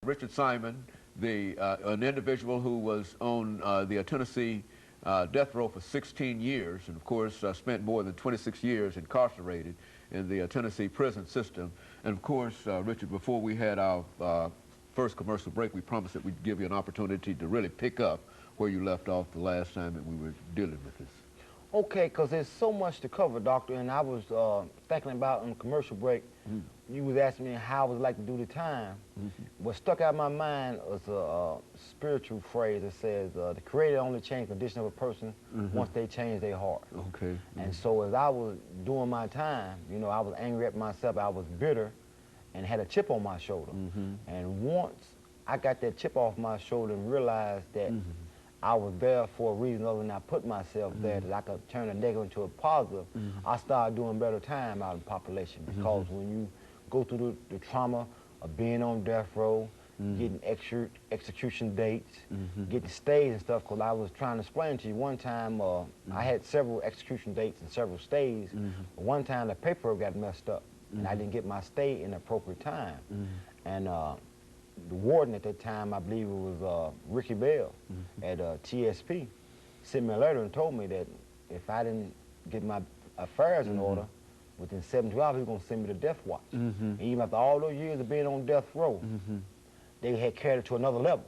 Richard Simon, an individual who was on the Tennessee death row for 16 years, and of course spent more than 26 years incarcerated in the Tennessee prison system. And of course, Richard, before we had our first commercial break, we promised that we'd give you an opportunity to really pick up where you left off the last time that we were dealing with this. Okay, because there's so much to cover, Doctor, and I was thinking about on the commercial break, you was asking me how I would like to do the time. What stuck out in my mind was a spiritual phrase that says, the Creator only changes the condition of a person once they change their heart. Okay. And so as I was doing my time, you know, I was angry at myself, I was bitter, and had a chip on my shoulder. And once I got that chip off my shoulder and realized that I was there for a reason other than I put myself there, that I could turn a negative into a positive, I started doing better time out in the population. Because when you go through the trauma of being on death row, getting execution dates, getting stays and stuff, because I was trying to explain to you one time, I had several execution dates and several stays, but one time the paperwork got messed up, and I didn't get my stay in the appropriate time. And the warden at that time, I believe it was Ricky Bell at TSP, sent me a letter and told me that if I didn't get my affairs in order, within 72 hours, he was going to send me to death watch. And even after all those years of being on death row, they had carried it to another level.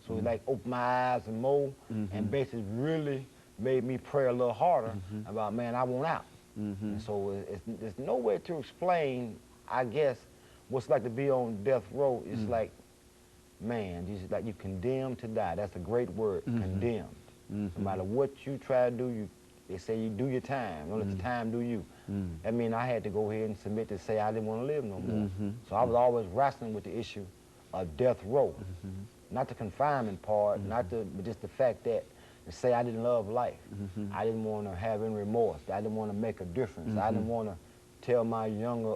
So it like opened my eyes and more, and basically really made me pray a little harder about, man, I want out. And so there's no way to explain, I guess, what's like to be on death row. It's like, man, it's like you condemned to die. That's a great word, condemned. No matter what you try to do, they say you do your time. Don't let the time do you. I mean, I had to go ahead and submit to say I didn't want to live no more. So I was always wrestling with the issue of death row. Not the confinement part, but just the fact that to say I didn't love life. I didn't want to have any remorse. I didn't want to make a difference. I didn't want to tell my younger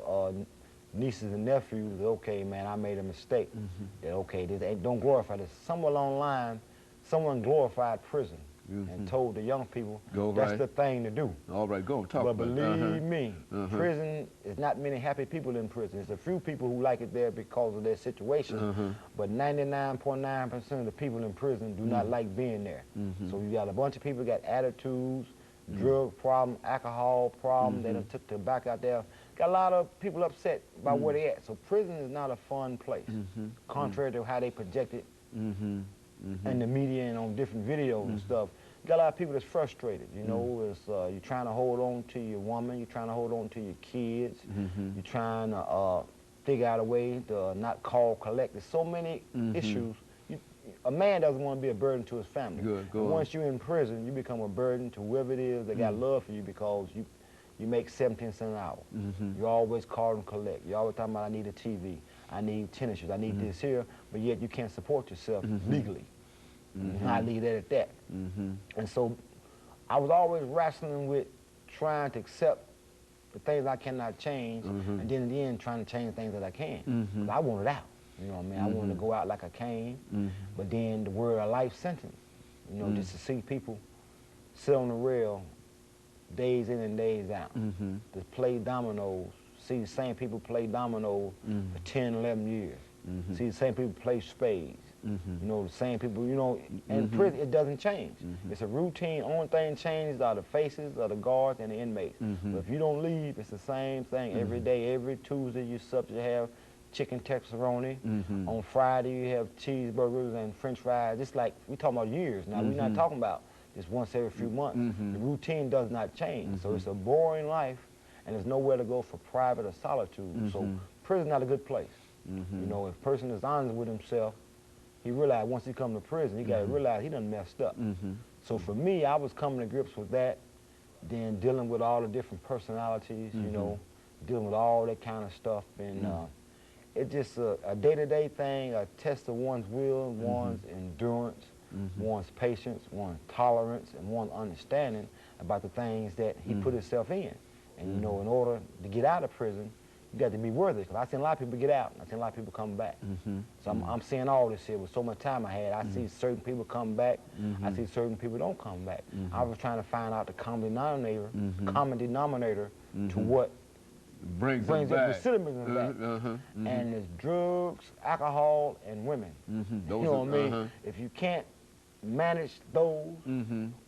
nieces and nephews, okay, man, I made a mistake. That, okay, don't glorify this. Somewhere along the line, someone glorified prison and told the young people that's the thing to do. All right, go on, talk but about it. Believe me, prison is not many happy people in prison. There's a few people who like it there because of their situation, but 99.9% of the people in prison do not like being there. So you got a bunch of people who got attitudes, drug problem, alcohol problem, they done took tobacco out there. Got a lot of people upset about where they at. So prison is not a fun place, contrary to how they project it in the media and on different videos and stuff. You got a lot of people that's frustrated, you know, it's, you're trying to hold on to your woman, you're trying to hold on to your kids, you're trying to figure out a way to not call, collect. There's so many issues. A man doesn't want to be a burden to his family. Once you're in prison, you become a burden to whoever it is that got love for you because you make 17 cents an hour. You always call and collect. You always talking about, I need a TV, I need tennis shoes, I need this here, but yet you can't support yourself legally. I leave that at that. And so I was always wrestling with trying to accept the things I cannot change, and then in the end trying to change things that I can. 'Cause I wanted out. You know what I mean? I wanted to go out like I came, but then the word of life sentence, you know, just to see people sit on the rail days in and days out, to play dominoes, see the same people play dominoes for 10, 11 years, see the same people play spades, you know, the same people, you know, in prison it doesn't change. It's a routine, only thing changes are the faces of the guards and the inmates. But if you don't leave, it's the same thing every day. Every Tuesday you have chicken texaroni. On Friday you have cheeseburgers and french fries. Just like, we talking about years now. We're not talking about just once every few months. The routine does not change. So it's a boring life, and there's nowhere to go for private or solitude. So prison's not a good place. You know, if a person is honest with himself, he realized once he come to prison, he got to realize he done messed up. So for me, I was coming to grips with that, then dealing with all the different personalities, you know, dealing with all that kind of stuff. And it's just a day-to-day thing, a test of one's will, one's endurance, one's patience, one's tolerance, and one's understanding about the things that he put himself in. And you know, in order to get out of prison, you got to be worthy. Because I've seen a lot of people get out, and I've seen a lot of people come back. So I'm seeing all this here with so much time I had. I see certain people come back, I see certain people don't come back. I was trying to find out the common denominator, to what brings up back. recidivism back. And it's drugs, alcohol, and women. Those you know are, what I mean? If you can't manage those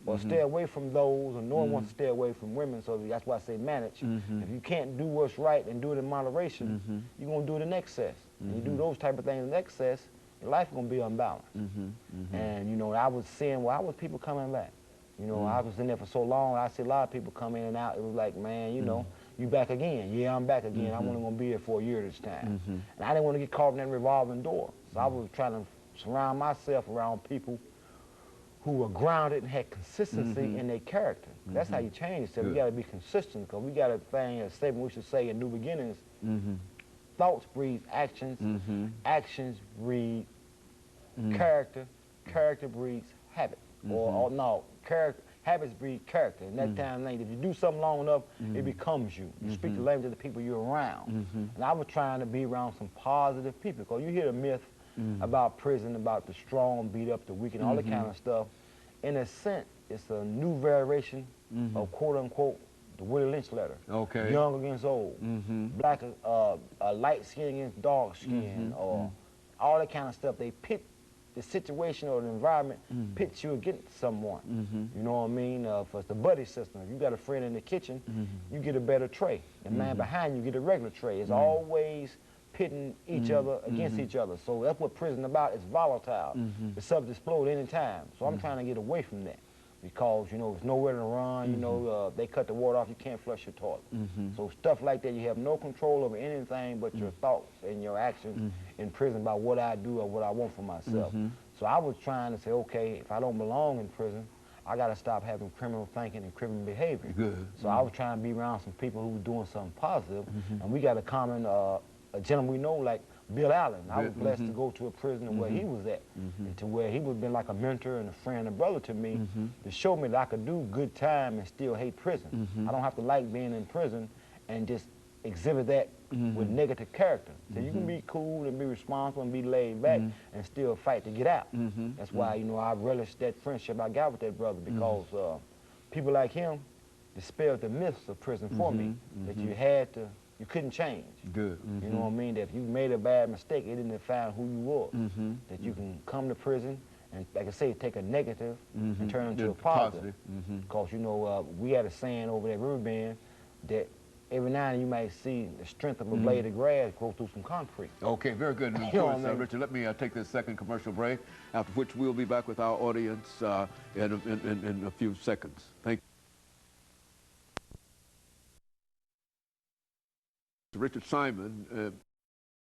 or stay away from those, or no one wants to stay away from women, so that's why I say manage. If you can't do what's right and do it in moderation, you're going to do it in excess. And you do those type of things in excess, your life is going to be unbalanced. And, you know, I was seeing, why was people coming back? You know, I was in there for so long, I see a lot of people come in and out. It was like, man, you know, you back again. Yeah, I'm back again. I'm only going to be here for a year this time. And I didn't want to get caught in that revolving door. So I was trying to surround myself around people who were grounded and had consistency in their character. That's how you change stuff. You got to be consistent, because we got a thing, a statement we should say in New Beginnings, thoughts breed actions, actions breed character, character breeds habit. Or no, habits breed character. And that time, if you do something long enough, it becomes you. You speak the language of the people you're around. And I was trying to be around some positive people, because you hear the myth about prison, about the strong beat up the weak and all that kind of stuff. In a sense, it's a new variation of quote unquote the Willie Lynch letter. Okay. Young against old, black, light skin against dark skin, or all that kind of stuff. They pit the situation or the environment, pits you against someone. You know what I mean? For the buddy system, if you got a friend in the kitchen, you get a better tray. The man behind you get a regular tray. It's always pitting each other against each other. So that's what prison about. It's volatile. The subject explode any time. So I'm trying to get away from that, because, you know, there's nowhere to run. You know, they cut the water off, you can't flush your toilet. So stuff like that, you have no control over anything but your thoughts and your actions in prison about what I do or what I want for myself. So I was trying to say, okay, if I don't belong in prison, I got to stop having criminal thinking and criminal behavior. So I was trying to be around some people who were doing something positive. And we got a common, a gentleman we know, like Bill Allen. I was blessed to go to a prison where he was at, and to where he was been like a mentor and a friend and brother to me, to show me that I could do good time and still hate prison. I don't have to like being in prison and just exhibit that with negative character. So you can be cool and be responsible and be laid back and still fight to get out. That's why, you know, I relish that friendship I got with that brother, because people like him dispelled the myths of prison for me, that you couldn't change. You know what I mean? That if you made a bad mistake, it didn't define who you were. That you can come to prison and, like I say, take a negative and turn it into a positive. Because, you know, we had a saying over at Riverbend that every now and then you might see the strength of a blade of grass grow through some concrete. Okay, very good. And of course, Richard, let me take this second commercial break, after which we'll be back with our audience in a few seconds. Thank you. Richard Simon.